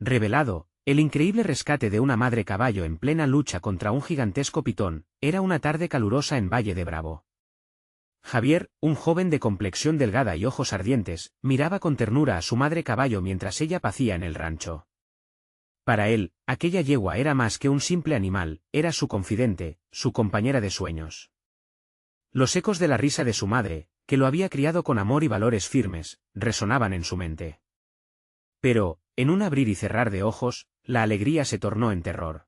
revelado, el increíble rescate de una madre caballo en plena lucha contra un gigantesco pitón. Era una tarde calurosa en Valle de Bravo. Javier, un joven de complexión delgada y ojos ardientes, miraba con ternura a su madre caballo mientras ella pacía en el rancho. Para él, aquella yegua era más que un simple animal, era su confidente, su compañera de sueños. Los ecos de la risa de su madre, que lo había criado con amor y valores firmes, resonaban en su mente. Pero, en un abrir y cerrar de ojos, la alegría se tornó en terror.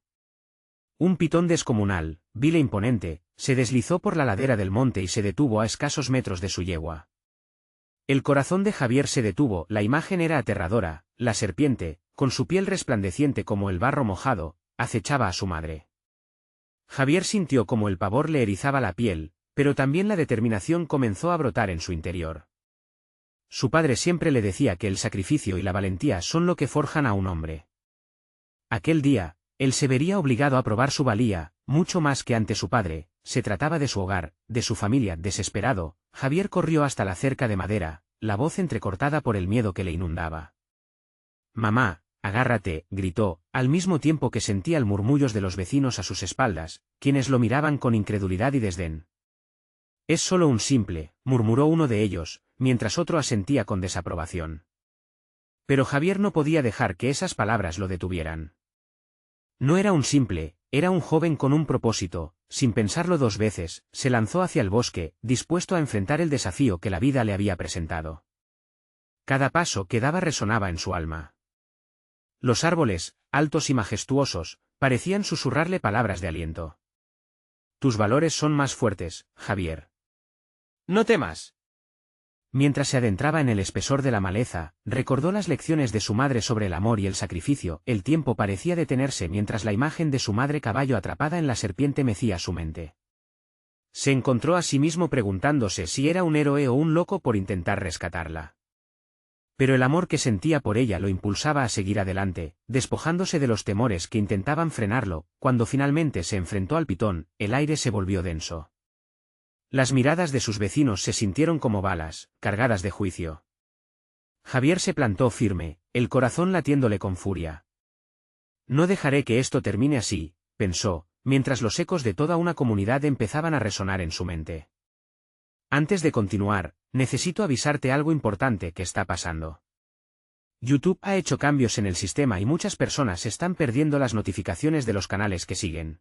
Un pitón descomunal, vil e imponente, se deslizó por la ladera del monte y se detuvo a escasos metros de su yegua. El corazón de Javier se detuvo, la imagen era aterradora, la serpiente, con su piel resplandeciente como el barro mojado, acechaba a su madre. Javier sintió como el pavor le erizaba la piel, pero también la determinación comenzó a brotar en su interior. Su padre siempre le decía que el sacrificio y la valentía son lo que forjan a un hombre. Aquel día, él se vería obligado a probar su valía, mucho más que ante su padre. Se trataba de su hogar, de su familia. Desesperado, Javier corrió hasta la cerca de madera, la voz entrecortada por el miedo que le inundaba. «Mamá, agárrate», gritó, al mismo tiempo que sentía el murmullos de los vecinos a sus espaldas, quienes lo miraban con incredulidad y desdén. «Es solo un simple», murmuró uno de ellos, mientras otro asentía con desaprobación. Pero Javier no podía dejar que esas palabras lo detuvieran. No era un simple, era un joven con un propósito. Sin pensarlo dos veces, se lanzó hacia el bosque, dispuesto a enfrentar el desafío que la vida le había presentado. Cada paso que daba resonaba en su alma. Los árboles, altos y majestuosos, parecían susurrarle palabras de aliento. «Tus valores son más fuertes, Javier. No temas». Mientras se adentraba en el espesor de la maleza, recordó las lecciones de su madre sobre el amor y el sacrificio. El tiempo parecía detenerse mientras la imagen de su madre caballo atrapada en la serpiente mecía su mente. Se encontró a sí mismo preguntándose si era un héroe o un loco por intentar rescatarla. Pero el amor que sentía por ella lo impulsaba a seguir adelante, despojándose de los temores que intentaban frenarlo. Cuando finalmente se enfrentó al pitón, el aire se volvió denso. Las miradas de sus vecinos se sintieron como balas, cargadas de juicio. Javier se plantó firme, el corazón latiéndole con furia. «No dejaré que esto termine así», pensó, mientras los ecos de toda una comunidad empezaban a resonar en su mente. «Antes de continuar, necesito avisarte algo importante que está pasando. YouTube ha hecho cambios en el sistema y muchas personas están perdiendo las notificaciones de los canales que siguen.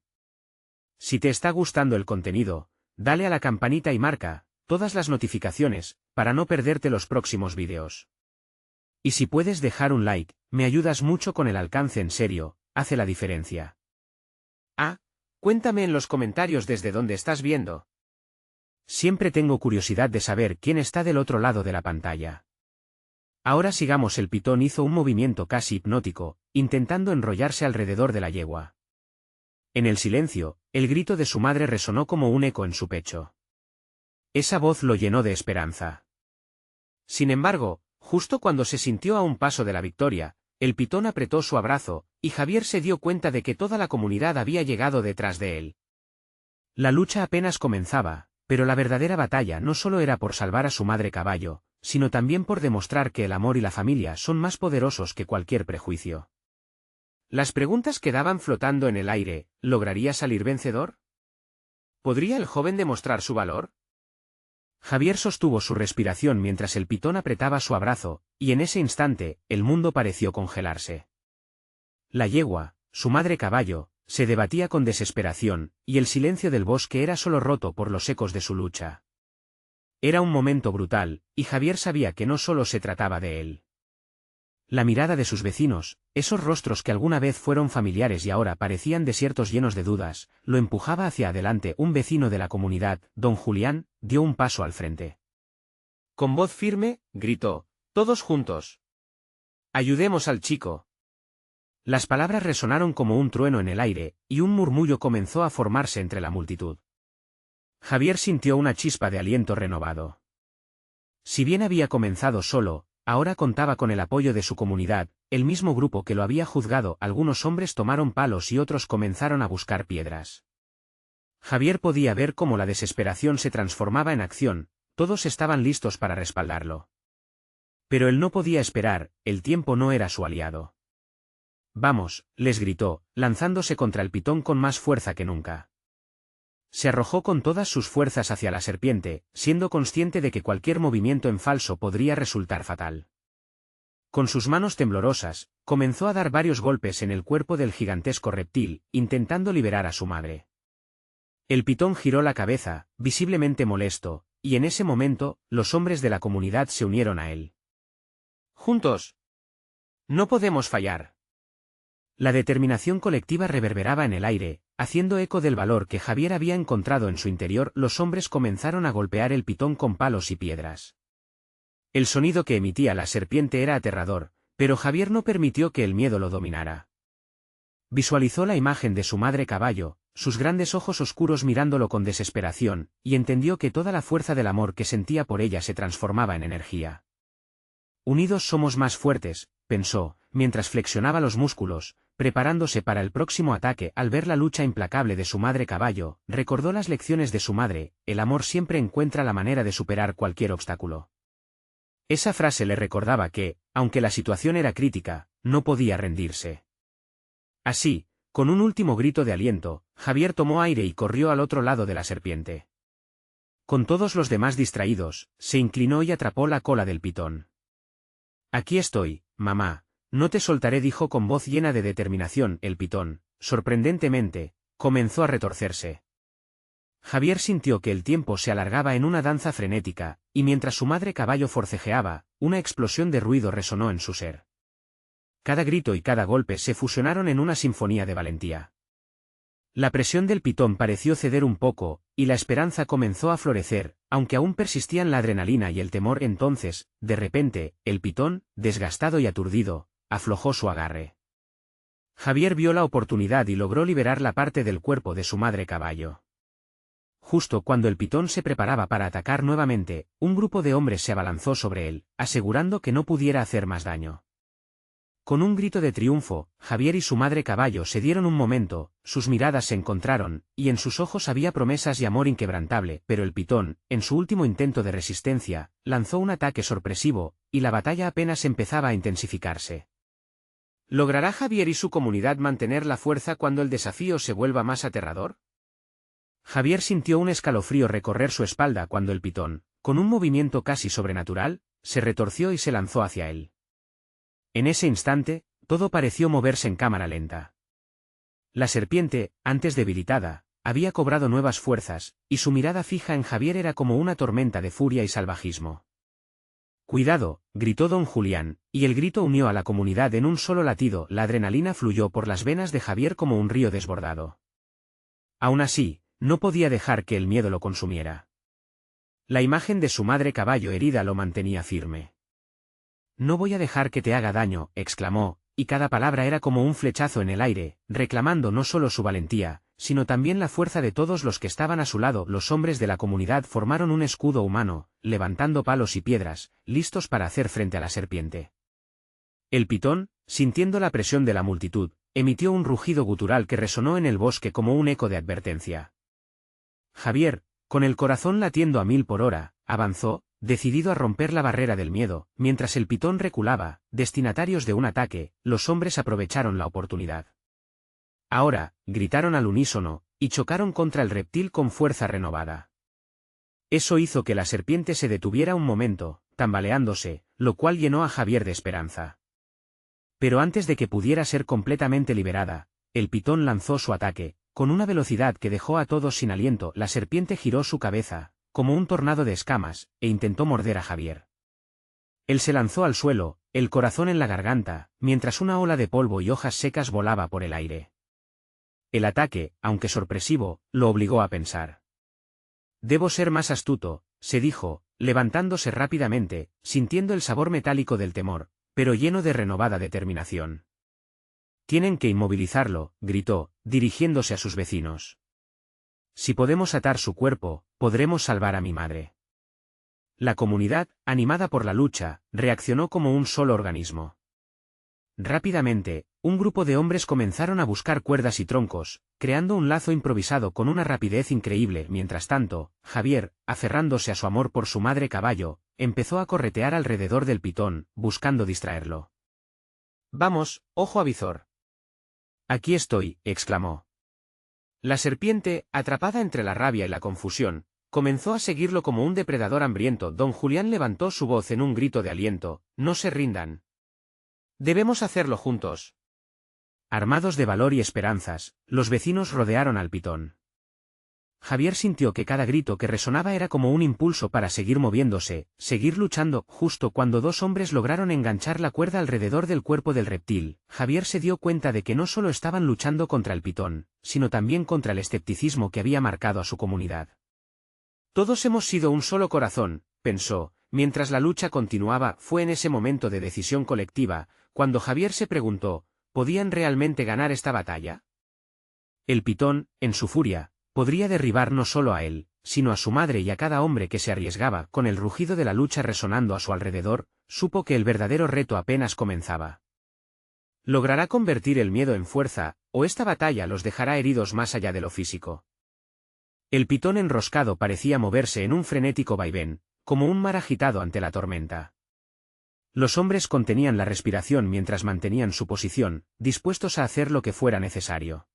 Si te está gustando el contenido, dale a la campanita y marca todas las notificaciones, para no perderte los próximos vídeos. Y si puedes dejar un like, me ayudas mucho con el alcance. En serio, hace la diferencia. Cuéntame en los comentarios desde dónde estás viendo. Siempre tengo curiosidad de saber quién está del otro lado de la pantalla. Ahora sigamos. El pitón hizo un movimiento casi hipnótico, intentando enrollarse alrededor de la yegua. En el silencio, el grito de su madre resonó como un eco en su pecho. Esa voz lo llenó de esperanza. Sin embargo, justo cuando se sintió a un paso de la victoria, el pitón apretó su abrazo, y Javier se dio cuenta de que toda la comunidad había llegado detrás de él. La lucha apenas comenzaba, pero la verdadera batalla no solo era por salvar a su madre caballo, sino también por demostrar que el amor y la familia son más poderosos que cualquier prejuicio. Las preguntas quedaban flotando en el aire. ¿Lograría salir vencedor? ¿Podría el joven demostrar su valor? Javier sostuvo su respiración mientras el pitón apretaba su abrazo, y en ese instante, el mundo pareció congelarse. La yegua, su madre caballo, se debatía con desesperación, y el silencio del bosque era solo roto por los ecos de su lucha. Era un momento brutal, y Javier sabía que no solo se trataba de él. La mirada de sus vecinos, esos rostros que alguna vez fueron familiares y ahora parecían desiertos llenos de dudas, lo empujaba hacia adelante. Un vecino de la comunidad, don Julián, dio un paso al frente. Con voz firme, gritó: «Todos juntos. Ayudemos al chico». Las palabras resonaron como un trueno en el aire, y un murmullo comenzó a formarse entre la multitud. Javier sintió una chispa de aliento renovado. Si bien había comenzado solo, ahora contaba con el apoyo de su comunidad, el mismo grupo que lo había juzgado. Algunos hombres tomaron palos y otros comenzaron a buscar piedras. Javier podía ver cómo la desesperación se transformaba en acción. Todos estaban listos para respaldarlo. Pero él no podía esperar, el tiempo no era su aliado. Vamos, les gritó, lanzándose contra el pitón con más fuerza que nunca. Se arrojó con todas sus fuerzas hacia la serpiente, siendo consciente de que cualquier movimiento en falso podría resultar fatal. Con sus manos temblorosas, comenzó a dar varios golpes en el cuerpo del gigantesco reptil, intentando liberar a su madre. El pitón giró la cabeza, visiblemente molesto, y en ese momento, los hombres de la comunidad se unieron a él. ¡Juntos! ¡No podemos fallar! La determinación colectiva reverberaba en el aire, haciendo eco del valor que Javier había encontrado en su interior. Los hombres comenzaron a golpear el pitón con palos y piedras. El sonido que emitía la serpiente era aterrador, pero Javier no permitió que el miedo lo dominara. Visualizó la imagen de su madre caballo, sus grandes ojos oscuros mirándolo con desesperación, y entendió que toda la fuerza del amor que sentía por ella se transformaba en energía. Unidos somos más fuertes, pensó, mientras flexionaba los músculos, preparándose para el próximo ataque. Al ver la lucha implacable de su madre caballo, recordó las lecciones de su madre: el amor siempre encuentra la manera de superar cualquier obstáculo. Esa frase le recordaba que, aunque la situación era crítica, no podía rendirse. Así, con un último grito de aliento, Javier tomó aire y corrió al otro lado de la serpiente. Con todos los demás distraídos, se inclinó y atrapó la cola del pitón. «Aquí estoy, mamá, no te soltaré», dijo con voz llena de determinación. El pitón, sorprendentemente, comenzó a retorcerse. Javier sintió que el tiempo se alargaba en una danza frenética, y mientras su madre caballo forcejeaba, una explosión de ruido resonó en su ser. Cada grito y cada golpe se fusionaron en una sinfonía de valentía. La presión del pitón pareció ceder un poco, y la esperanza comenzó a florecer, aunque aún persistían la adrenalina y el temor. Entonces, de repente, el pitón, desgastado y aturdido, aflojó su agarre. Javier vio la oportunidad y logró liberar la parte del cuerpo de su madre caballo. Justo cuando el pitón se preparaba para atacar nuevamente, un grupo de hombres se abalanzó sobre él, asegurando que no pudiera hacer más daño. Con un grito de triunfo, Javier y su madre caballo se dieron un momento, sus miradas se encontraron, y en sus ojos había promesas y amor inquebrantable. Pero el pitón, en su último intento de resistencia, lanzó un ataque sorpresivo, y la batalla apenas empezaba a intensificarse. ¿Logrará Javier y su comunidad mantener la fuerza cuando el desafío se vuelva más aterrador? Javier sintió un escalofrío recorrer su espalda cuando el pitón, con un movimiento casi sobrenatural, se retorció y se lanzó hacia él. En ese instante, todo pareció moverse en cámara lenta. La serpiente, antes debilitada, había cobrado nuevas fuerzas, y su mirada fija en Javier era como una tormenta de furia y salvajismo. «Cuidado», gritó don Julián, y el grito unió a la comunidad en un solo latido. La adrenalina fluyó por las venas de Javier como un río desbordado. Aún así, no podía dejar que el miedo lo consumiera. La imagen de su madre caballo herida lo mantenía firme. «No voy a dejar que te haga daño», exclamó, y cada palabra era como un flechazo en el aire, reclamando no solo su valentía, sino también la fuerza de todos los que estaban a su lado. Los hombres de la comunidad formaron un escudo humano, levantando palos y piedras, listos para hacer frente a la serpiente. El pitón, sintiendo la presión de la multitud, emitió un rugido gutural que resonó en el bosque como un eco de advertencia. Javier, con el corazón latiendo a 1000 por hora, avanzó, decidido a romper la barrera del miedo. Mientras el pitón reculaba, destinatarios de un ataque, los hombres aprovecharon la oportunidad. «Ahora», gritaron al unísono, y chocaron contra el reptil con fuerza renovada. Eso hizo que la serpiente se detuviera un momento, tambaleándose, lo cual llenó a Javier de esperanza. Pero antes de que pudiera ser completamente liberada, el pitón lanzó su ataque, con una velocidad que dejó a todos sin aliento. La serpiente giró su cabeza, como un tornado de escamas, e intentó morder a Javier. Él se lanzó al suelo, el corazón en la garganta, mientras una ola de polvo y hojas secas volaba por el aire. El ataque, aunque sorpresivo, lo obligó a pensar. «Debo ser más astuto», se dijo, levantándose rápidamente, sintiendo el sabor metálico del temor, pero lleno de renovada determinación. «Tienen que inmovilizarlo», gritó, dirigiéndose a sus vecinos. «Si podemos atar su cuerpo, podremos salvar a mi madre». La comunidad, animada por la lucha, reaccionó como un solo organismo. Rápidamente, un grupo de hombres comenzaron a buscar cuerdas y troncos, creando un lazo improvisado con una rapidez increíble. Mientras tanto, Javier, aferrándose a su amor por su madre caballo, empezó a corretear alrededor del pitón, buscando distraerlo. «Vamos, ojo avizor. Aquí estoy, exclamó. La serpiente, atrapada entre la rabia y la confusión, comenzó a seguirlo como un depredador hambriento. Don Julián levantó su voz en un grito de aliento: no se rindan. Debemos hacerlo juntos. Armados de valor y esperanzas, los vecinos rodearon al pitón. Javier sintió que cada grito que resonaba era como un impulso para seguir moviéndose, seguir luchando. Justo cuando dos hombres lograron enganchar la cuerda alrededor del cuerpo del reptil, Javier se dio cuenta de que no solo estaban luchando contra el pitón, sino también contra el escepticismo que había marcado a su comunidad. Todos hemos sido un solo corazón, pensó, mientras la lucha continuaba. Fue en ese momento de decisión colectiva, cuando Javier se preguntó, ¿podían realmente ganar esta batalla? El pitón, en su furia, podría derribar no solo a él, sino a su madre y a cada hombre que se arriesgaba. Con el rugido de la lucha resonando a su alrededor, supo que el verdadero reto apenas comenzaba. ¿Logrará convertir el miedo en fuerza, o esta batalla los dejará heridos más allá de lo físico? El pitón enroscado parecía moverse en un frenético vaivén, como un mar agitado ante la tormenta. Los hombres contenían la respiración mientras mantenían su posición, dispuestos a hacer lo que fuera necesario.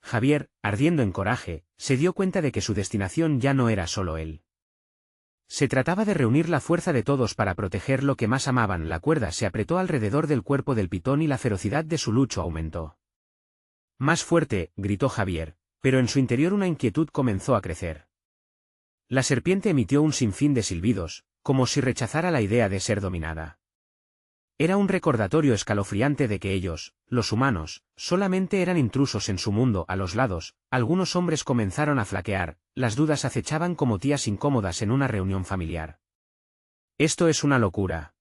Javier, ardiendo en coraje, se dio cuenta de que su destinación ya no era solo él. Se trataba de reunir la fuerza de todos para proteger lo que más amaban. La cuerda se apretó alrededor del cuerpo del pitón y la ferocidad de su lucha aumentó. Más fuerte, gritó Javier, pero en su interior una inquietud comenzó a crecer. La serpiente emitió un sinfín de silbidos, como si rechazara la idea de ser dominada. Era un recordatorio escalofriante de que ellos, los humanos, solamente eran intrusos en su mundo. A los lados, algunos hombres comenzaron a flaquear, las dudas acechaban como tías incómodas en una reunión familiar. Esto es una locura.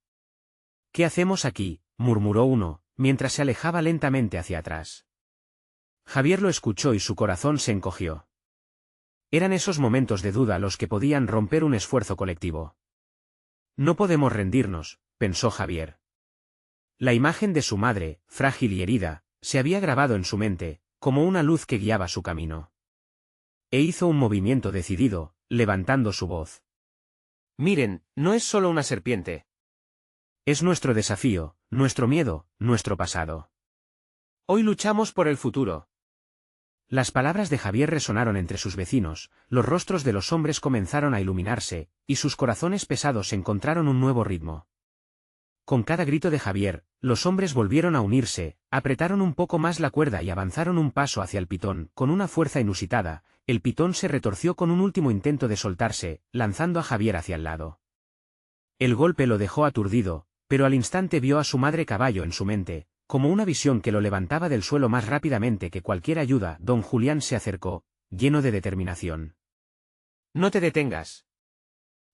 ¿Qué hacemos aquí?, murmuró uno, mientras se alejaba lentamente hacia atrás. Javier lo escuchó y su corazón se encogió. Eran esos momentos de duda los que podían romper un esfuerzo colectivo. No podemos rendirnos, pensó Javier. La imagen de su madre, frágil y herida, se había grabado en su mente, como una luz que guiaba su camino. E hizo un movimiento decidido, levantando su voz. Miren, no es solo una serpiente. Es nuestro desafío, nuestro miedo, nuestro pasado. Hoy luchamos por el futuro. Las palabras de Javier resonaron entre sus vecinos, los rostros de los hombres comenzaron a iluminarse, y sus corazones pesados encontraron un nuevo ritmo. Con cada grito de Javier, los hombres volvieron a unirse, apretaron un poco más la cuerda y avanzaron un paso hacia el pitón. Con una fuerza inusitada, el pitón se retorció con un último intento de soltarse, lanzando a Javier hacia el lado. El golpe lo dejó aturdido, pero al instante vio a su madre caballo en su mente, como una visión que lo levantaba del suelo más rápidamente que cualquier ayuda. Don Julián se acercó, lleno de determinación. No te detengas.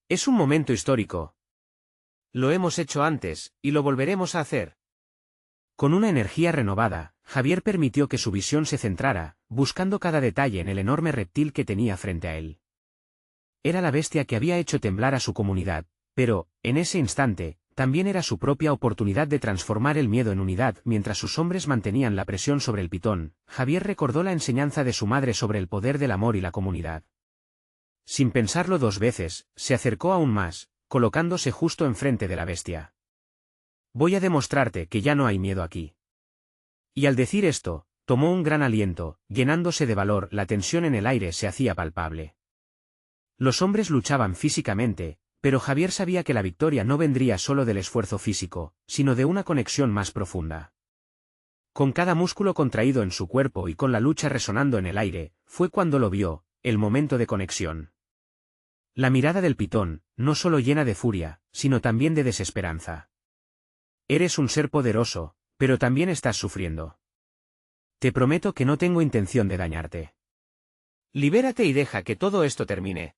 Es un momento histórico. Lo hemos hecho antes, y lo volveremos a hacer. Con una energía renovada, Javier permitió que su visión se centrara, buscando cada detalle en el enorme reptil que tenía frente a él. Era la bestia que había hecho temblar a su comunidad, pero, en ese instante, también era su propia oportunidad de transformar el miedo en unidad. Mientras sus hombres mantenían la presión sobre el pitón, Javier recordó la enseñanza de su madre sobre el poder del amor y la comunidad. Sin pensarlo dos veces, se acercó aún más, colocándose justo enfrente de la bestia. Voy a demostrarte que ya no hay miedo aquí. Y al decir esto, tomó un gran aliento, llenándose de valor. La tensión en el aire se hacía palpable. Los hombres luchaban físicamente, pero Javier sabía que la victoria no vendría solo del esfuerzo físico, sino de una conexión más profunda. Con cada músculo contraído en su cuerpo y con la lucha resonando en el aire, fue cuando lo vio, el momento de conexión. La mirada del pitón, no solo llena de furia, sino también de desesperanza. Eres un ser poderoso, pero también estás sufriendo. Te prometo que no tengo intención de dañarte. Libérate y deja que todo esto termine.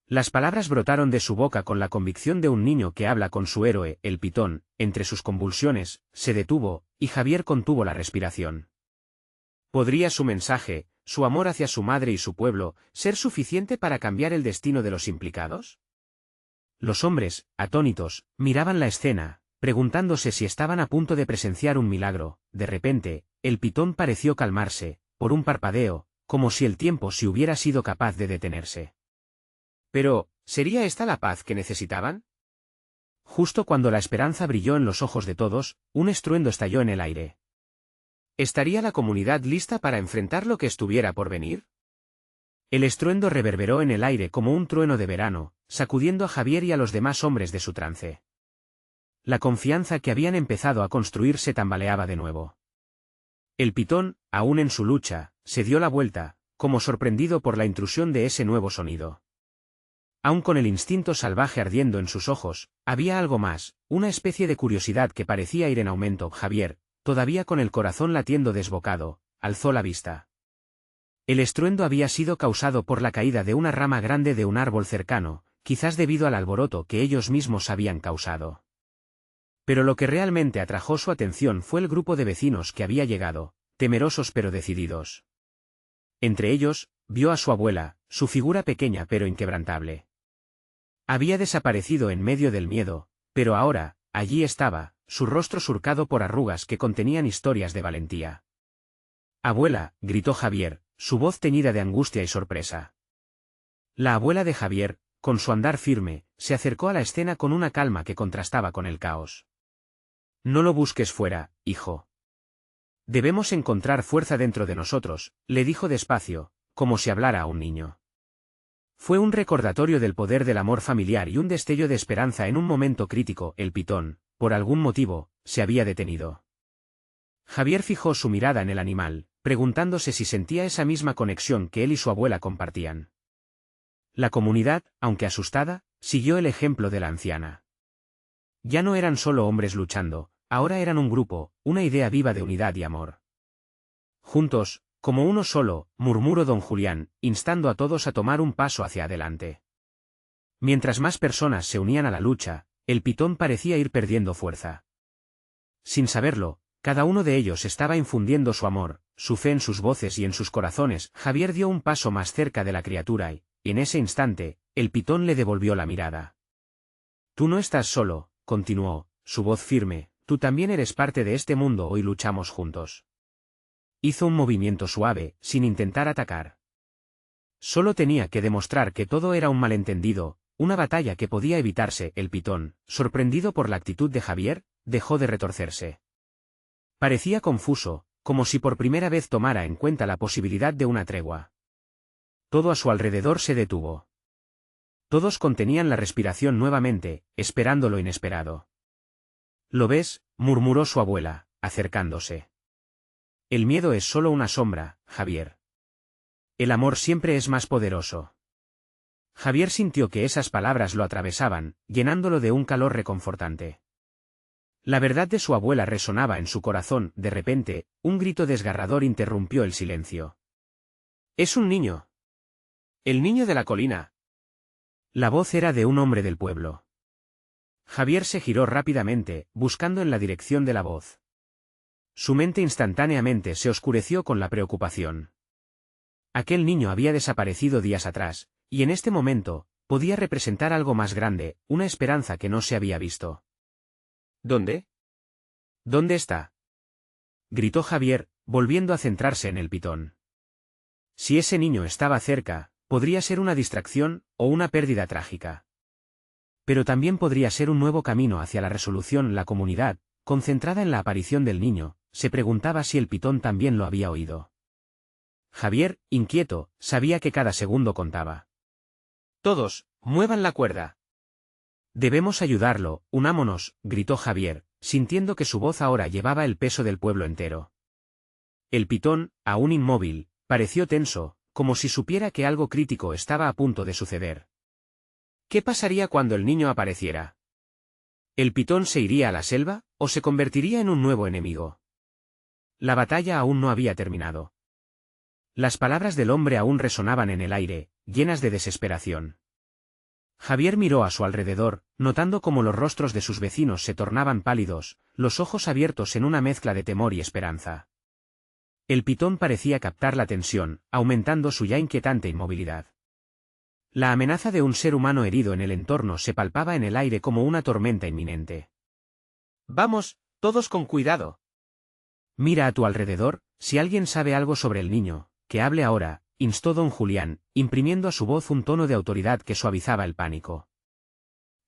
Las palabras brotaron de su boca con la convicción de un niño que habla con su héroe. El pitón, entre sus convulsiones, se detuvo, y Javier contuvo la respiración. ¿Podría su mensaje, su amor hacia su madre y su pueblo, ser suficiente para cambiar el destino de los implicados? Los hombres, atónitos, miraban la escena, preguntándose si estaban a punto de presenciar un milagro. De repente, el pitón pareció calmarse, por un parpadeo, como si el tiempo se hubiera sido capaz de detenerse. Pero, ¿sería esta la paz que necesitaban? Justo cuando la esperanza brilló en los ojos de todos, un estruendo estalló en el aire. ¿Estaría la comunidad lista para enfrentar lo que estuviera por venir? El estruendo reverberó en el aire como un trueno de verano, sacudiendo a Javier y a los demás hombres de su trance. La confianza que habían empezado a construir se tambaleaba de nuevo. El pitón, aún en su lucha, se dio la vuelta, como sorprendido por la intrusión de ese nuevo sonido. Aun con el instinto salvaje ardiendo en sus ojos, había algo más, una especie de curiosidad que parecía ir en aumento. Javier, todavía con el corazón latiendo desbocado, alzó la vista. El estruendo había sido causado por la caída de una rama grande de un árbol cercano, quizás debido al alboroto que ellos mismos habían causado. Pero lo que realmente atrajo su atención fue el grupo de vecinos que había llegado, temerosos pero decididos. Entre ellos, vio a su abuela, su figura pequeña pero inquebrantable. Había desaparecido en medio del miedo, pero ahora, allí estaba, su rostro surcado por arrugas que contenían historias de valentía. «Abuela», gritó Javier, su voz teñida de angustia y sorpresa. La abuela de Javier, con su andar firme, se acercó a la escena con una calma que contrastaba con el caos. «No lo busques fuera, hijo. Debemos encontrar fuerza dentro de nosotros», le dijo despacio, como si hablara a un niño. Fue un recordatorio del poder del amor familiar y un destello de esperanza en un momento crítico. El pitón, por algún motivo, se había detenido. Javier fijó su mirada en el animal, preguntándose si sentía esa misma conexión que él y su abuela compartían. La comunidad, aunque asustada, siguió el ejemplo de la anciana. Ya no eran solo hombres luchando, ahora eran un grupo, una idea viva de unidad y amor. Juntos, como uno solo, murmuró don Julián, instando a todos a tomar un paso hacia adelante. Mientras más personas se unían a la lucha, el pitón parecía ir perdiendo fuerza. Sin saberlo, cada uno de ellos estaba infundiendo su amor, su fe en sus voces y en sus corazones. Javier dio un paso más cerca de la criatura y, en ese instante, el pitón le devolvió la mirada. «Tú no estás solo», continuó, su voz firme, «tú también eres parte de este mundo. Hoy luchamos juntos». Hizo un movimiento suave, sin intentar atacar. Solo tenía que demostrar que todo era un malentendido, una batalla que podía evitarse. El pitón, sorprendido por la actitud de Javier, dejó de retorcerse. Parecía confuso, como si por primera vez tomara en cuenta la posibilidad de una tregua. Todo a su alrededor se detuvo. Todos contenían la respiración nuevamente, esperando lo inesperado. «¿Lo ves?», murmuró su abuela, acercándose. «El miedo es solo una sombra, Javier. El amor siempre es más poderoso». Javier sintió que esas palabras lo atravesaban, llenándolo de un calor reconfortante. La verdad de su abuela resonaba en su corazón. De repente, un grito desgarrador interrumpió el silencio. «¡Es un niño! ¡El niño de la colina!». La voz era de un hombre del pueblo. Javier se giró rápidamente, buscando en la dirección de la voz. Su mente instantáneamente se oscureció con la preocupación. Aquel niño había desaparecido días atrás, y en este momento, podía representar algo más grande, una esperanza que no se había visto. «¿Dónde? ¿Dónde está?», gritó Javier, volviendo a centrarse en el pitón. Si ese niño estaba cerca, podría ser una distracción, o una pérdida trágica. Pero también podría ser un nuevo camino hacia la resolución. La comunidad, concentrada en la aparición del niño, se preguntaba si el pitón también lo había oído. Javier, inquieto, sabía que cada segundo contaba. «Todos, muevan la cuerda». «Debemos ayudarlo, unámonos», gritó Javier, sintiendo que su voz ahora llevaba el peso del pueblo entero. El pitón, aún inmóvil, pareció tenso, como si supiera que algo crítico estaba a punto de suceder. ¿Qué pasaría cuando el niño apareciera? ¿El pitón se iría a la selva, o se convertiría en un nuevo enemigo? La batalla aún no había terminado. Las palabras del hombre aún resonaban en el aire, llenas de desesperación. Javier miró a su alrededor, notando cómo los rostros de sus vecinos se tornaban pálidos, los ojos abiertos en una mezcla de temor y esperanza. El pitón parecía captar la tensión, aumentando su ya inquietante inmovilidad. La amenaza de un ser humano herido en el entorno se palpaba en el aire como una tormenta inminente. «Vamos, todos con cuidado». «Mira a tu alrededor, si alguien sabe algo sobre el niño, que hable ahora», instó don Julián, imprimiendo a su voz un tono de autoridad que suavizaba el pánico.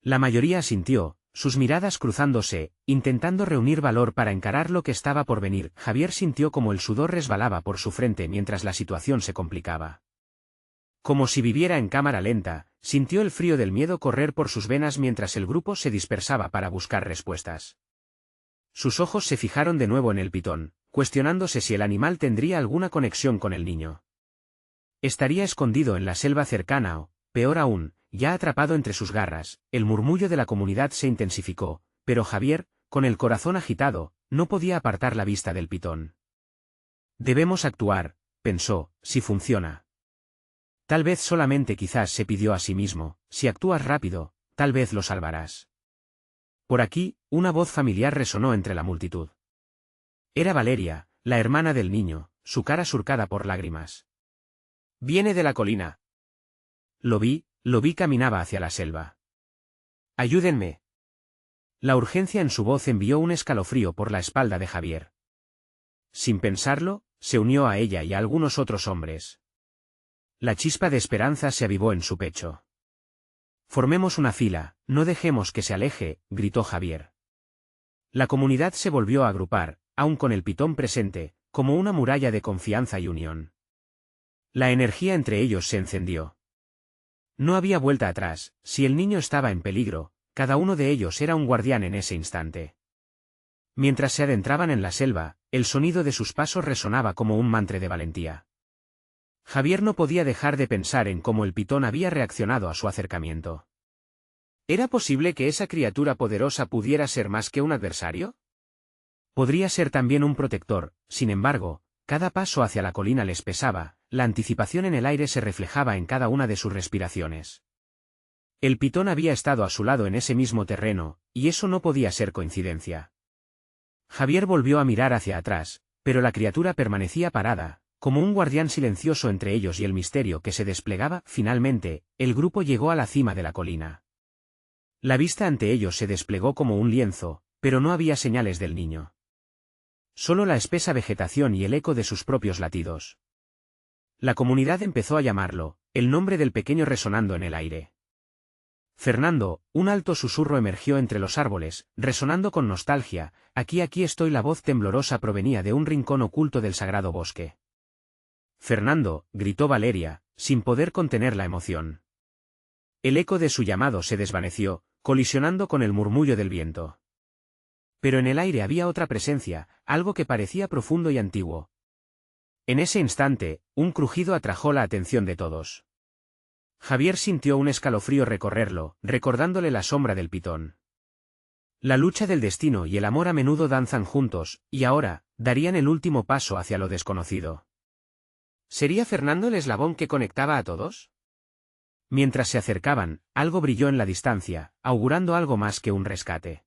La mayoría asintió, sus miradas cruzándose, intentando reunir valor para encarar lo que estaba por venir. Javier sintió como el sudor resbalaba por su frente mientras la situación se complicaba. Como si viviera en cámara lenta, sintió el frío del miedo correr por sus venas mientras el grupo se dispersaba para buscar respuestas. Sus ojos se fijaron de nuevo en el pitón, cuestionándose si el animal tendría alguna conexión con el niño. Estaría escondido en la selva cercana o, peor aún, ya atrapado entre sus garras. El murmullo de la comunidad se intensificó, pero Javier, con el corazón agitado, no podía apartar la vista del pitón. Debemos actuar, pensó, si funciona. Tal vez solamente quizás se pidió a sí mismo, si actúas rápido, tal vez lo salvarás. Por aquí, una voz familiar resonó entre la multitud. Era Valeria, la hermana del niño, su cara surcada por lágrimas. Viene de la colina. Lo vi caminaba hacia la selva. Ayúdenme. La urgencia en su voz envió un escalofrío por la espalda de Javier. Sin pensarlo, se unió a ella y a algunos otros hombres. La chispa de esperanza se avivó en su pecho. Formemos una fila, no dejemos que se aleje, gritó Javier. La comunidad se volvió a agrupar, aún con el pitón presente, como una muralla de confianza y unión. La energía entre ellos se encendió. No había vuelta atrás. Si el niño estaba en peligro, cada uno de ellos era un guardián en ese instante. Mientras se adentraban en la selva, el sonido de sus pasos resonaba como un mantra de valentía. Javier no podía dejar de pensar en cómo el pitón había reaccionado a su acercamiento. ¿Era posible que esa criatura poderosa pudiera ser más que un adversario? Podría ser también un protector. Sin embargo, cada paso hacia la colina les pesaba. La anticipación en el aire se reflejaba en cada una de sus respiraciones. El pitón había estado a su lado en ese mismo terreno, y eso no podía ser coincidencia. Javier volvió a mirar hacia atrás, pero la criatura permanecía parada, como un guardián silencioso entre ellos y el misterio que se desplegaba. Finalmente, el grupo llegó a la cima de la colina. La vista ante ellos se desplegó como un lienzo, pero no había señales del niño. Solo la espesa vegetación y el eco de sus propios latidos. La comunidad empezó a llamarlo, el nombre del pequeño resonando en el aire. Fernando, un alto susurro emergió entre los árboles, resonando con nostalgia. Aquí estoy. La voz temblorosa provenía de un rincón oculto del sagrado bosque. Fernando, gritó Valeria, sin poder contener la emoción. El eco de su llamado se desvaneció, colisionando con el murmullo del viento. Pero en el aire había otra presencia, algo que parecía profundo y antiguo. En ese instante, un crujido atrajo la atención de todos. Javier sintió un escalofrío recorrerlo, recordándole la sombra del pitón. La lucha del destino y el amor a menudo danzan juntos, y ahora, darían el último paso hacia lo desconocido. ¿Sería Fernando el eslabón que conectaba a todos? Mientras se acercaban, algo brilló en la distancia, augurando algo más que un rescate.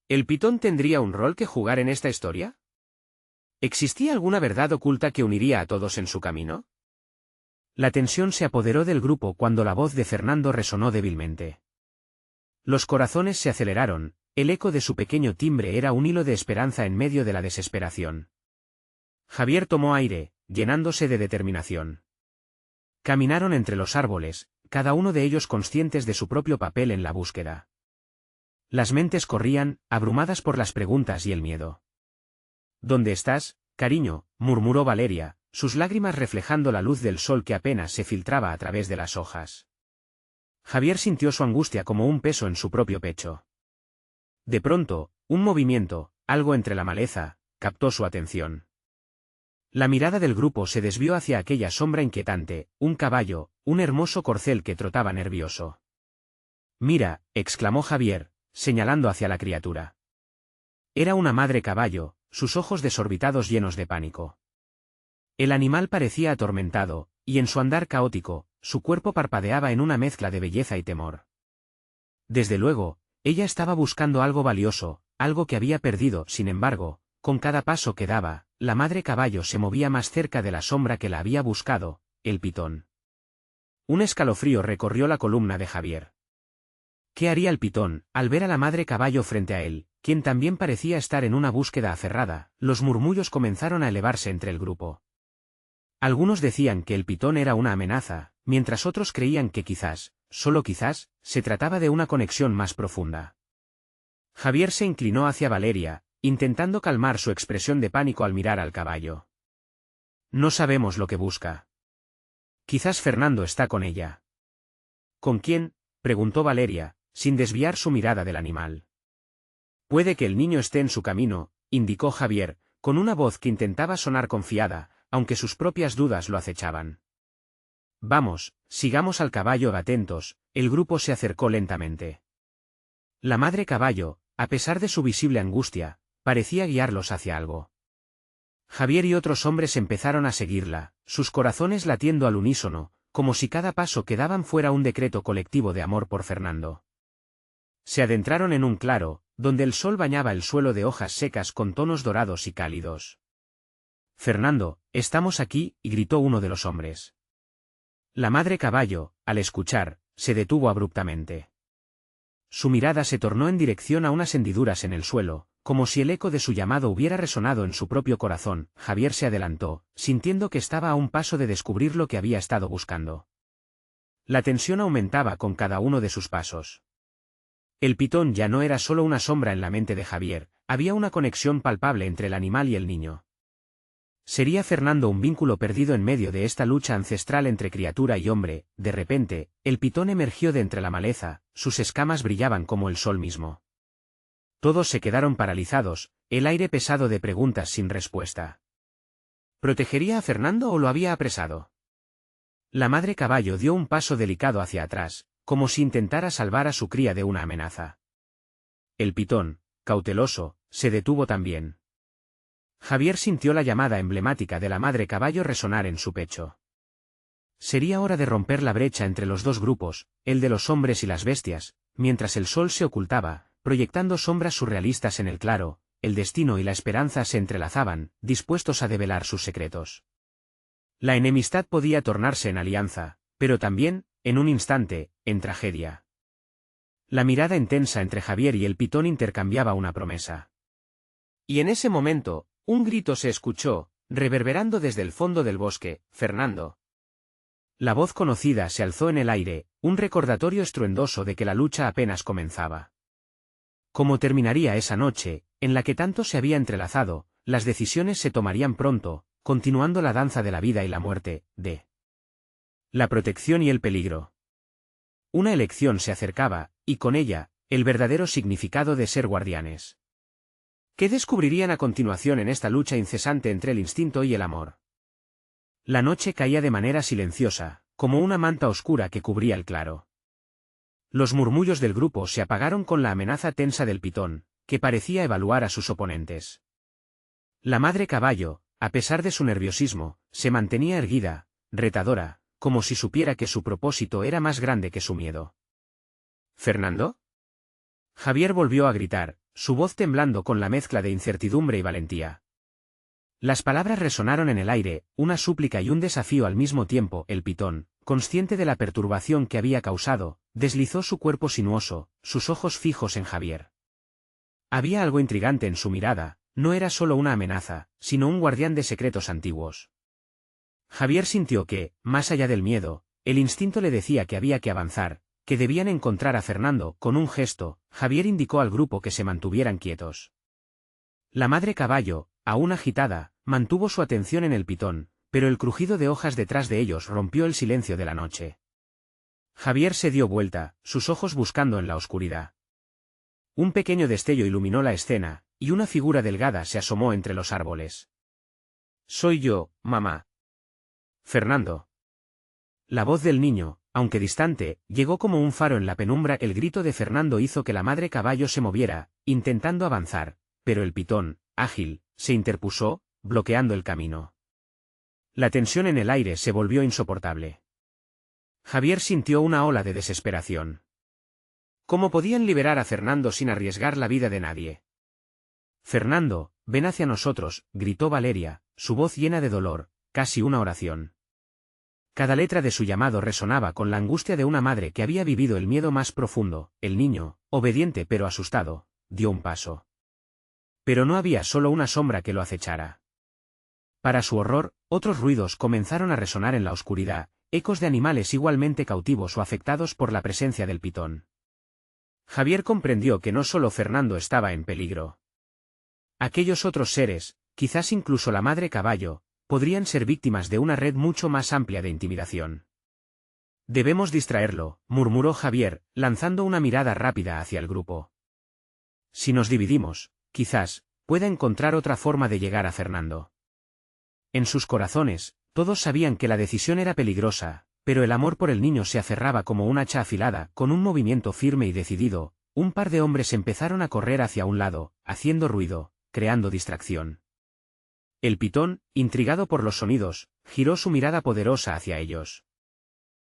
¿El pitón tendría un rol que jugar en esta historia? ¿Existía alguna verdad oculta que uniría a todos en su camino? La tensión se apoderó del grupo cuando la voz de Fernando resonó débilmente. Los corazones se aceleraron, el eco de su pequeño timbre era un hilo de esperanza en medio de la desesperación. Javier tomó aire, llenándose de determinación. Caminaron entre los árboles, cada uno de ellos conscientes de su propio papel en la búsqueda. Las mentes corrían, abrumadas por las preguntas y el miedo. ¿Dónde estás, cariño?, murmuró Valeria, sus lágrimas reflejando la luz del sol que apenas se filtraba a través de las hojas. Javier sintió su angustia como un peso en su propio pecho. De pronto, un movimiento, algo entre la maleza, captó su atención. La mirada del grupo se desvió hacia aquella sombra inquietante, un caballo, un hermoso corcel que trotaba nervioso. «Mira», exclamó Javier, señalando hacia la criatura. Era una madre caballo, sus ojos desorbitados llenos de pánico. El animal parecía atormentado, y en su andar caótico, su cuerpo parpadeaba en una mezcla de belleza y temor. Desde luego, ella estaba buscando algo valioso, algo que había perdido. Sin embargo, con cada paso que daba, la madre caballo se movía más cerca de la sombra que la había buscado, el pitón. Un escalofrío recorrió la columna de Javier. ¿Qué haría el pitón, al ver a la madre caballo frente a él, quien también parecía estar en una búsqueda aferrada? Los murmullos comenzaron a elevarse entre el grupo. Algunos decían que el pitón era una amenaza, mientras otros creían que quizás, solo quizás, se trataba de una conexión más profunda. Javier se inclinó hacia Valeria, intentando calmar su expresión de pánico al mirar al caballo. No sabemos lo que busca. Quizás Fernando está con ella. ¿Con quién?, preguntó Valeria, sin desviar su mirada del animal. Puede que el niño esté en su camino, indicó Javier, con una voz que intentaba sonar confiada, aunque sus propias dudas lo acechaban. Vamos, sigamos al caballo atentos. El grupo se acercó lentamente. La madre caballo, a pesar de su visible angustia, parecía guiarlos hacia algo. Javier y otros hombres empezaron a seguirla, sus corazones latiendo al unísono, como si cada paso que daban fuera un decreto colectivo de amor por Fernando. Se adentraron en un claro, donde el sol bañaba el suelo de hojas secas con tonos dorados y cálidos. Fernando, estamos aquí, gritó uno de los hombres. La madre caballo, al escuchar, se detuvo abruptamente. Su mirada se tornó en dirección a unas hendiduras en el suelo, como si el eco de su llamado hubiera resonado en su propio corazón. Javier se adelantó, sintiendo que estaba a un paso de descubrir lo que había estado buscando. La tensión aumentaba con cada uno de sus pasos. El pitón ya no era solo una sombra en la mente de Javier, había una conexión palpable entre el animal y el niño. ¿Sería Fernando un vínculo perdido en medio de esta lucha ancestral entre criatura y hombre? De repente, el pitón emergió de entre la maleza, sus escamas brillaban como el sol mismo. Todos se quedaron paralizados, el aire pesado de preguntas sin respuesta. ¿Protegería a Fernando o lo había apresado? La madre caballo dio un paso delicado hacia atrás, como si intentara salvar a su cría de una amenaza. El pitón, cauteloso, se detuvo también. Javier sintió la llamada emblemática de la madre caballo resonar en su pecho. Sería hora de romper la brecha entre los dos grupos, el de los hombres y las bestias, mientras el sol se ocultaba, proyectando sombras surrealistas en el claro, el destino y la esperanza se entrelazaban, dispuestos a develar sus secretos. La enemistad podía tornarse en alianza, pero también, en un instante, en tragedia. La mirada intensa entre Javier y el pitón intercambiaba una promesa. Y en ese momento, un grito se escuchó, reverberando desde el fondo del bosque: «Fernando». La voz conocida se alzó en el aire, un recordatorio estruendoso de que la lucha apenas comenzaba. ¿Cómo terminaría esa noche, en la que tanto se había entrelazado? Las decisiones se tomarían pronto, continuando la danza de la vida y la muerte, de la protección y el peligro. Una elección se acercaba, y con ella, el verdadero significado de ser guardianes. ¿Qué descubrirían a continuación en esta lucha incesante entre el instinto y el amor? La noche caía de manera silenciosa, como una manta oscura que cubría el claro. Los murmullos del grupo se apagaron con la amenaza tensa del pitón, que parecía evaluar a sus oponentes. La madre caballo, a pesar de su nerviosismo, se mantenía erguida, retadora, como si supiera que su propósito era más grande que su miedo. ¿Fernando? Javier volvió a gritar, su voz temblando con la mezcla de incertidumbre y valentía. Las palabras resonaron en el aire, una súplica y un desafío al mismo tiempo. El pitón, consciente de la perturbación que había causado, deslizó su cuerpo sinuoso, sus ojos fijos en Javier. Había algo intrigante en su mirada, no era solo una amenaza, sino un guardián de secretos antiguos. Javier sintió que, más allá del miedo, el instinto le decía que había que avanzar, que debían encontrar a Fernando. Con un gesto, Javier indicó al grupo que se mantuvieran quietos. La madre caballo, aún agitada, mantuvo su atención en el pitón, pero el crujido de hojas detrás de ellos rompió el silencio de la noche. Javier se dio vuelta, sus ojos buscando en la oscuridad. Un pequeño destello iluminó la escena, y una figura delgada se asomó entre los árboles. «Soy yo, mamá». «Fernando». La voz del niño, aunque distante, llegó como un faro en la penumbra. El grito de Fernando hizo que la madre caballo se moviera, intentando avanzar, pero el pitón, ágil, se interpuso, bloqueando el camino. La tensión en el aire se volvió insoportable. Javier sintió una ola de desesperación. ¿Cómo podían liberar a Fernando sin arriesgar la vida de nadie? «Fernando, ven hacia nosotros», gritó Valeria, su voz llena de dolor, casi una oración. Cada letra de su llamado resonaba con la angustia de una madre que había vivido el miedo más profundo. El niño, obediente pero asustado, dio un paso. Pero no había solo una sombra que lo acechara. Para su horror, otros ruidos comenzaron a resonar en la oscuridad, ecos de animales igualmente cautivos o afectados por la presencia del pitón. Javier comprendió que no solo Fernando estaba en peligro. Aquellos otros seres, quizás incluso la madre caballo, podrían ser víctimas de una red mucho más amplia de intimidación. Debemos distraerlo, murmuró Javier, lanzando una mirada rápida hacia el grupo. Si nos dividimos, quizás, pueda encontrar otra forma de llegar a Fernando. En sus corazones, todos sabían que la decisión era peligrosa, pero el amor por el niño se aferraba como un hacha afilada. Con un movimiento firme y decidido, un par de hombres empezaron a correr hacia un lado, haciendo ruido, creando distracción. El pitón, intrigado por los sonidos, giró su mirada poderosa hacia ellos.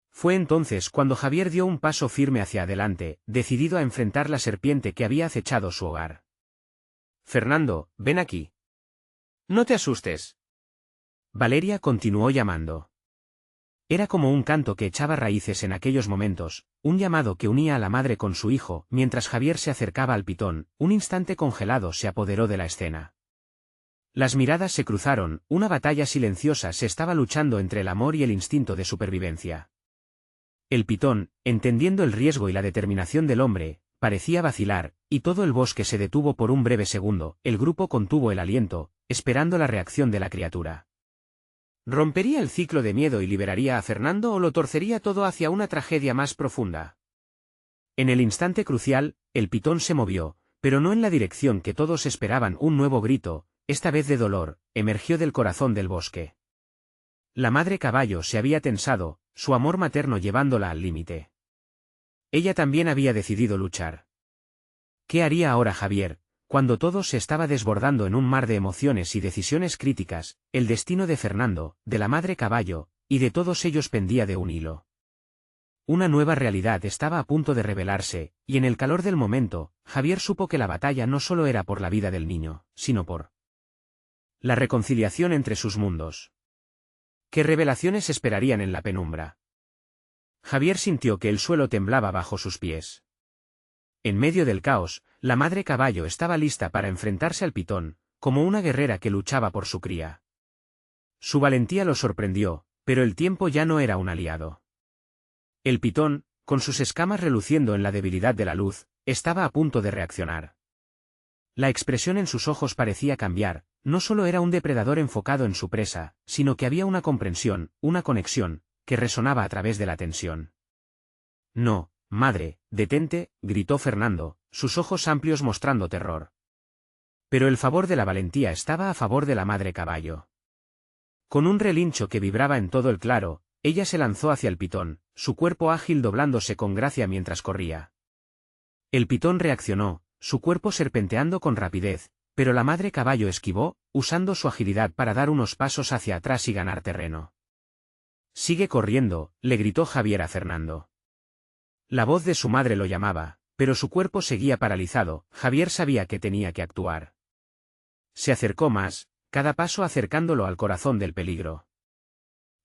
Fue entonces cuando Javier dio un paso firme hacia adelante, decidido a enfrentar la serpiente que había acechado su hogar. Fernando, ven aquí. No te asustes. Valeria continuó llamando. Era como un canto que echaba raíces en aquellos momentos, un llamado que unía a la madre con su hijo. Mientras Javier se acercaba al pitón, un instante congelado se apoderó de la escena. Las miradas se cruzaron, una batalla silenciosa se estaba luchando entre el amor y el instinto de supervivencia. El pitón, entendiendo el riesgo y la determinación del hombre, parecía vacilar, y todo el bosque se detuvo por un breve segundo. El grupo contuvo el aliento, esperando la reacción de la criatura. ¿Rompería el ciclo de miedo y liberaría a Fernando o lo torcería todo hacia una tragedia más profunda? En el instante crucial, el pitón se movió, pero no en la dirección que todos esperaban. Un nuevo grito, esta vez de dolor, emergió del corazón del bosque. La madre caballo se había tensado, su amor materno llevándola al límite. Ella también había decidido luchar. ¿Qué haría ahora Javier, cuando todo se estaba desbordando en un mar de emociones y decisiones críticas? El destino de Fernando, de la madre caballo, y de todos ellos pendía de un hilo. Una nueva realidad estaba a punto de revelarse, y en el calor del momento, Javier supo que la batalla no solo era por la vida del niño, sino por la reconciliación entre sus mundos. ¿Qué revelaciones esperarían en la penumbra? Javier sintió que el suelo temblaba bajo sus pies. En medio del caos, la madre caballo estaba lista para enfrentarse al pitón, como una guerrera que luchaba por su cría. Su valentía lo sorprendió, pero el tiempo ya no era un aliado. El pitón, con sus escamas reluciendo en la debilidad de la luz, estaba a punto de reaccionar. La expresión en sus ojos parecía cambiar. No solo era un depredador enfocado en su presa, sino que había una comprensión, una conexión, que resonaba a través de la tensión. No, madre, detente, gritó Fernando, sus ojos amplios mostrando terror. Pero el favor de la valentía estaba a favor de la madre caballo. Con un relincho que vibraba en todo el claro, ella se lanzó hacia el pitón, su cuerpo ágil doblándose con gracia mientras corría. El pitón reaccionó, su cuerpo serpenteando con rapidez, pero la madre caballo esquivó, usando su agilidad para dar unos pasos hacia atrás y ganar terreno. Sigue corriendo, le gritó Javier a Fernando. La voz de su madre lo llamaba, pero su cuerpo seguía paralizado. Javier sabía que tenía que actuar. Se acercó más, cada paso acercándolo al corazón del peligro.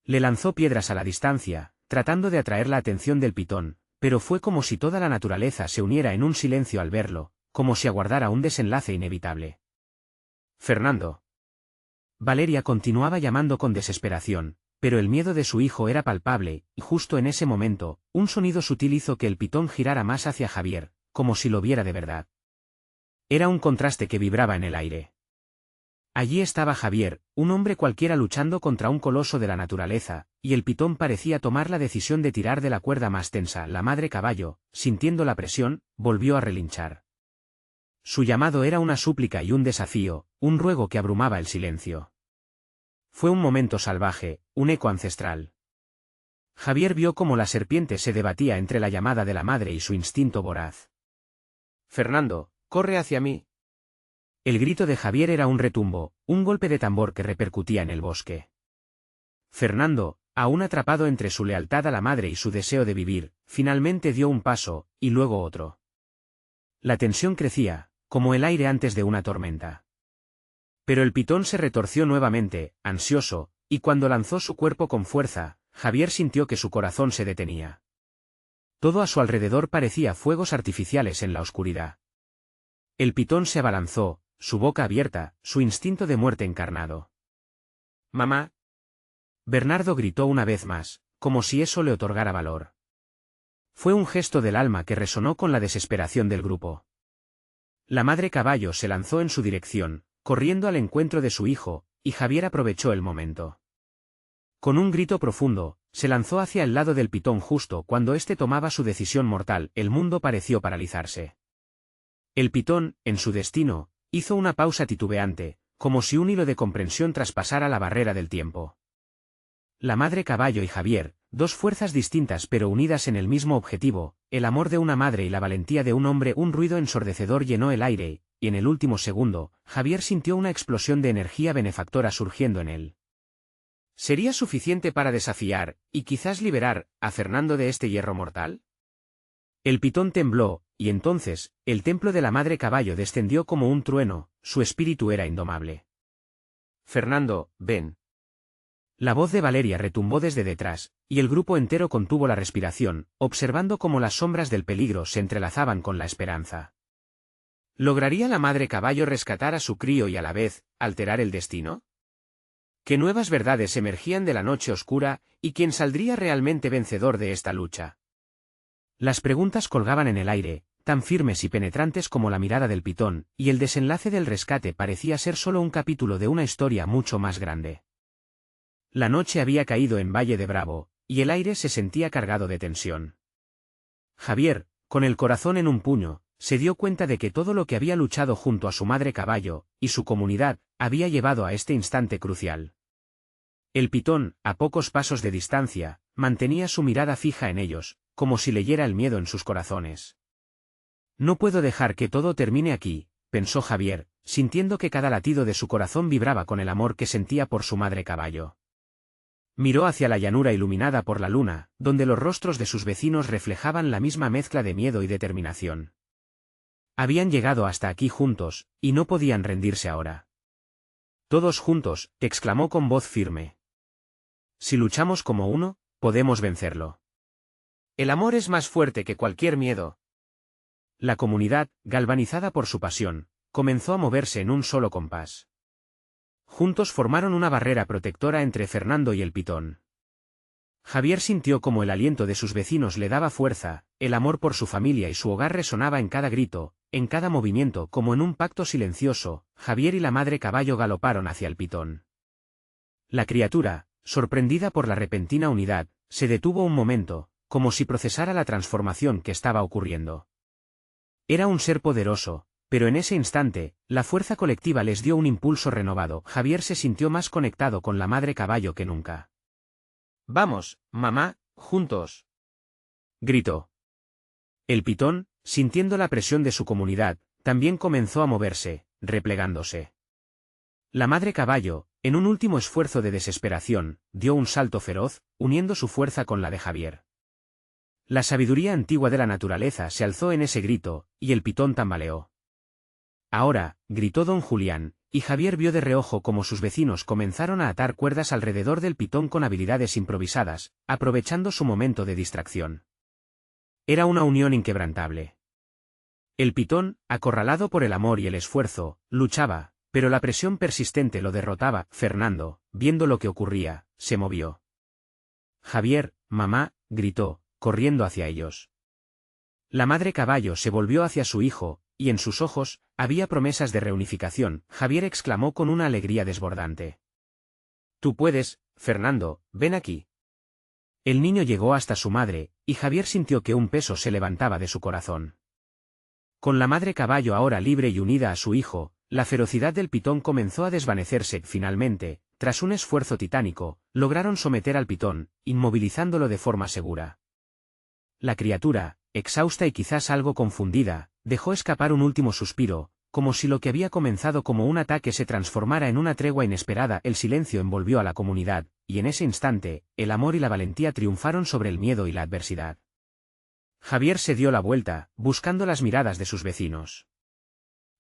Le lanzó piedras a la distancia, tratando de atraer la atención del pitón, pero fue como si toda la naturaleza se uniera en un silencio al verlo, como si aguardara un desenlace inevitable. Fernando. Valeria continuaba llamando con desesperación, pero el miedo de su hijo era palpable, y justo en ese momento, un sonido sutil hizo que el pitón girara más hacia Javier, como si lo viera de verdad. Era un contraste que vibraba en el aire. Allí estaba Javier, un hombre cualquiera luchando contra un coloso de la naturaleza, y el pitón parecía tomar la decisión de tirar de la cuerda más tensa. La madre caballo, sintiendo la presión, volvió a relinchar. Su llamado era una súplica y un desafío, un ruego que abrumaba el silencio. Fue un momento salvaje, un eco ancestral. Javier vio cómo la serpiente se debatía entre la llamada de la madre y su instinto voraz. Fernando, corre hacia mí. El grito de Javier era un retumbo, un golpe de tambor que repercutía en el bosque. Fernando, aún atrapado entre su lealtad a la madre y su deseo de vivir, finalmente dio un paso, y luego otro. La tensión crecía, como el aire antes de una tormenta. Pero el pitón se retorció nuevamente, ansioso, y cuando lanzó su cuerpo con fuerza, Javier sintió que su corazón se detenía. Todo a su alrededor parecía fuegos artificiales en la oscuridad. El pitón se abalanzó, su boca abierta, su instinto de muerte encarnado. «Mamá». Bernardo gritó una vez más, como si eso le otorgara valor. Fue un gesto del alma que resonó con la desesperación del grupo. La madre caballo se lanzó en su dirección, corriendo al encuentro de su hijo, y Javier aprovechó el momento. Con un grito profundo, se lanzó hacia el lado del pitón justo cuando éste tomaba su decisión mortal. El mundo pareció paralizarse. El pitón, en su destino, hizo una pausa titubeante, como si un hilo de comprensión traspasara la barrera del tiempo. La madre caballo y Javier, dos fuerzas distintas pero unidas en el mismo objetivo, el amor de una madre y la valentía de un hombre. Un ruido ensordecedor llenó el aire, y en el último segundo, Javier sintió una explosión de energía benefactora surgiendo en él. ¿Sería suficiente para desafiar, y quizás liberar, a Fernando de este hierro mortal? El pitón tembló, y entonces, el templo de la madre caballo descendió como un trueno. Su espíritu era indomable. Fernando, ven. La voz de Valeria retumbó desde detrás, y el grupo entero contuvo la respiración, observando cómo las sombras del peligro se entrelazaban con la esperanza. ¿Lograría la madre caballo rescatar a su crío y a la vez, alterar el destino? ¿Qué nuevas verdades emergían de la noche oscura, y quién saldría realmente vencedor de esta lucha? Las preguntas colgaban en el aire, tan firmes y penetrantes como la mirada del pitón, y el desenlace del rescate parecía ser solo un capítulo de una historia mucho más grande. La noche había caído en Valle de Bravo, y el aire se sentía cargado de tensión. Javier, con el corazón en un puño, se dio cuenta de que todo lo que había luchado junto a su madre caballo, y su comunidad, había llevado a este instante crucial. El pitón, a pocos pasos de distancia, mantenía su mirada fija en ellos, como si leyera el miedo en sus corazones. No puedo dejar que todo termine aquí, pensó Javier, sintiendo que cada latido de su corazón vibraba con el amor que sentía por su madre caballo. Miró hacia la llanura iluminada por la luna, donde los rostros de sus vecinos reflejaban la misma mezcla de miedo y determinación. Habían llegado hasta aquí juntos, y no podían rendirse ahora. Todos juntos, exclamó con voz firme. Si luchamos como uno, podemos vencerlo. El amor es más fuerte que cualquier miedo. La comunidad, galvanizada por su pasión, comenzó a moverse en un solo compás. Juntos formaron una barrera protectora entre Fernando y el pitón. Javier sintió como el aliento de sus vecinos le daba fuerza, el amor por su familia y su hogar resonaba en cada grito, en cada movimiento. Como en un pacto silencioso, Javier y la madre caballo galoparon hacia el pitón. La criatura, sorprendida por la repentina unidad, se detuvo un momento, como si procesara la transformación que estaba ocurriendo. Era un ser poderoso, pero en ese instante, la fuerza colectiva les dio un impulso renovado. Javier se sintió más conectado con la madre caballo que nunca. «Vamos, mamá, juntos», gritó. El pitón, sintiendo la presión de su comunidad, también comenzó a moverse, replegándose. La madre caballo, en un último esfuerzo de desesperación, dio un salto feroz, uniendo su fuerza con la de Javier. La sabiduría antigua de la naturaleza se alzó en ese grito, y el pitón tambaleó. «Ahora», gritó don Julián, y Javier vio de reojo cómo sus vecinos comenzaron a atar cuerdas alrededor del pitón con habilidades improvisadas, aprovechando su momento de distracción. Era una unión inquebrantable. El pitón, acorralado por el amor y el esfuerzo, luchaba, pero la presión persistente lo derrotaba. Fernando, viendo lo que ocurría, se movió. «Javier, mamá», gritó, corriendo hacia ellos. La madre caballo se volvió hacia su hijo, y en sus ojos, había promesas de reunificación. Javier exclamó con una alegría desbordante. «Tú puedes, Fernando, ven aquí». El niño llegó hasta su madre, y Javier sintió que un peso se levantaba de su corazón. Con la madre caballo ahora libre y unida a su hijo, la ferocidad del pitón comenzó a desvanecerse. Finalmente, tras un esfuerzo titánico, lograron someter al pitón, inmovilizándolo de forma segura. La criatura, exhausta y quizás algo confundida, dejó escapar un último suspiro, como si lo que había comenzado como un ataque se transformara en una tregua inesperada. El silencio envolvió a la comunidad, y en ese instante, el amor y la valentía triunfaron sobre el miedo y la adversidad. Javier se dio la vuelta, buscando las miradas de sus vecinos.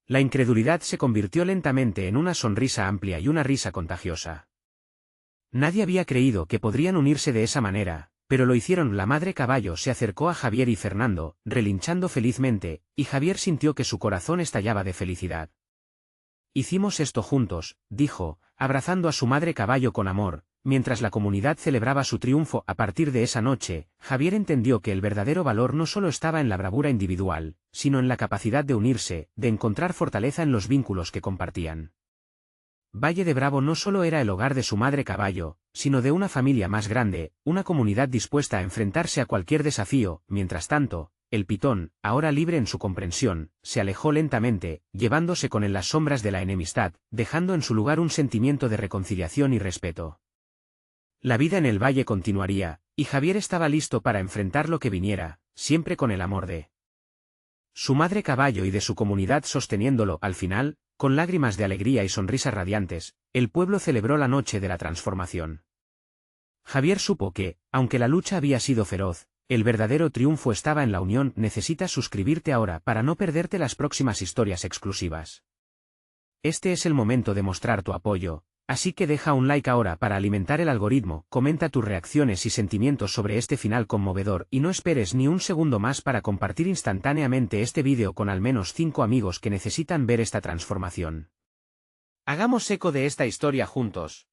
La incredulidad se convirtió lentamente en una sonrisa amplia y una risa contagiosa. Nadie había creído que podrían unirse de esa manera, pero lo hicieron. La madre caballo se acercó a Javier y Fernando, relinchando felizmente, y Javier sintió que su corazón estallaba de felicidad. «Hicimos esto juntos», dijo, abrazando a su madre caballo con amor, Mientras la comunidad celebraba su triunfo a partir de esa noche, Javier entendió que el verdadero valor no solo estaba en la bravura individual, sino en la capacidad de unirse, de encontrar fortaleza en los vínculos que compartían. Valle de Bravo no solo era el hogar de su madre caballo, sino de una familia más grande, una comunidad dispuesta a enfrentarse a cualquier desafío. Mientras tanto, el pitón, ahora libre en su comprensión, se alejó lentamente, llevándose con él las sombras de la enemistad, dejando en su lugar un sentimiento de reconciliación y respeto. La vida en el valle continuaría, y Javier estaba listo para enfrentar lo que viniera, siempre con el amor de su madre caballo y de su comunidad sosteniéndolo. Al final, con lágrimas de alegría y sonrisas radiantes, el pueblo celebró la noche de la transformación. Javier supo que, aunque la lucha había sido feroz, el verdadero triunfo estaba en la unión. Necesitas suscribirte ahora para no perderte las próximas historias exclusivas. Este es el momento de mostrar tu apoyo. Así que deja un like ahora para alimentar el algoritmo, comenta tus reacciones y sentimientos sobre este final conmovedor y no esperes ni un segundo más para compartir instantáneamente este vídeo con al menos 5 amigos que necesitan ver esta transformación. Hagamos eco de esta historia juntos.